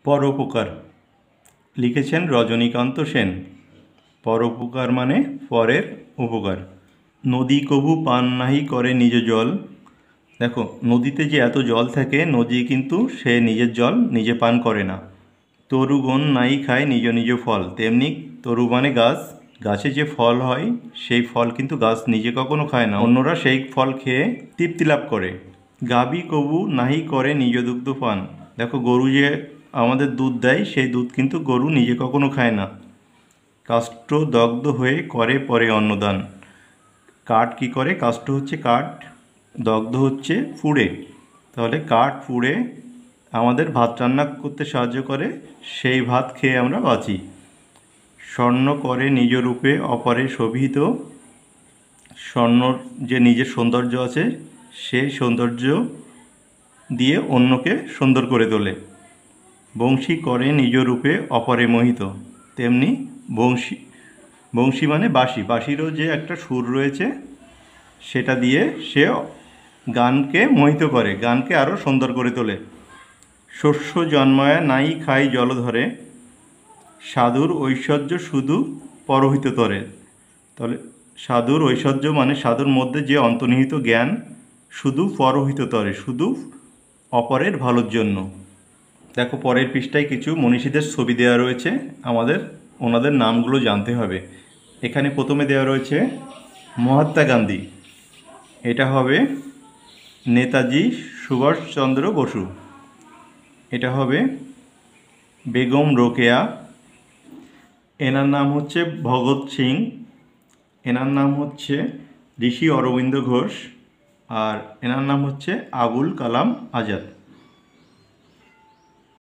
পরোপকার লিখেছেন রজনীকান্ত সেন। পরোপকার মানে পরের উপকার। নদী কভু পান নাহি করে নিজ জল। দেখো, নদীতে যে এত জল থাকে, নদী কিন্তু সে নিজের জল নিজে পান করে না। তরুগণ নাই খায় নিজ নিজ ফল। তেমনি তরু মানে গাছ, গাছে যে ফল হয় সেই ফল কিন্তু গাছ নিজে কখনো খায় না, অন্যরা সেই ফল খেয়ে তৃপ্তি লাভ করে। গাবি কবু নাহি করে নিজ দুগ্ধ পান। দেখো, গরু যে আমাদের দুধ দেয় সেই দুধ কিন্তু গরু নিজে কখনো খায় না। কাষ্ঠ দগ্ধ হয়ে করে পরে অন্নদান। কাঠ কি করে? কাষ্ঠ হচ্ছে কাঠ, দগ্ধ হচ্ছে পুড়ে। তাহলে কাঠ পুড়ে আমাদের ভাত রান্না করতে সাহায্য করে, সেই ভাত খেয়ে আমরা বাঁচি। স্বর্ণ করে নিজ রূপে অপরে শোভিত। স্বর্ণর যে নিজের সৌন্দর্য আছে সেই সৌন্দর্য দিয়ে অন্যকে সুন্দর করে তোলে। বংশী করে নিজ রূপে অপরে মোহিত। তেমনি বংশী, বংশী মানে বাঁশি, বাঁশিরও যে একটা সুর রয়েছে সেটা দিয়ে সে গানকে মোহিত করে, গানকে আরও সুন্দর করে তোলে। শস্য জন্মায় নাই খাই জলধরে। সাধুর ঐশ্বর্য শুধু পরহিত তরে। তাহলে সাধুর ঐশ্বর্য মানে সাধুর মধ্যে যে অন্তর্নিহিত জ্ঞান শুধু পরহিত তরে, শুধু অপরের ভালোর জন্য। দেখো, পরের পৃষ্ঠায় কিছু মনীষীদের ছবি দেওয়া রয়েছে, আমাদের ওনাদের নামগুলো জানতে হবে। এখানে প্রথমে দেওয়া রয়েছে মহাত্মা গান্ধী, এটা হবে নেতাজি সুভাষচন্দ্র বসু, এটা হবে বেগম রোকেয়া, এনার নাম হচ্ছে ভগৎ সিং, এনার নাম হচ্ছে ঋষি অরবিন্দ ঘোষ, আর এনার নাম হচ্ছে আবুল কালাম আজাদ।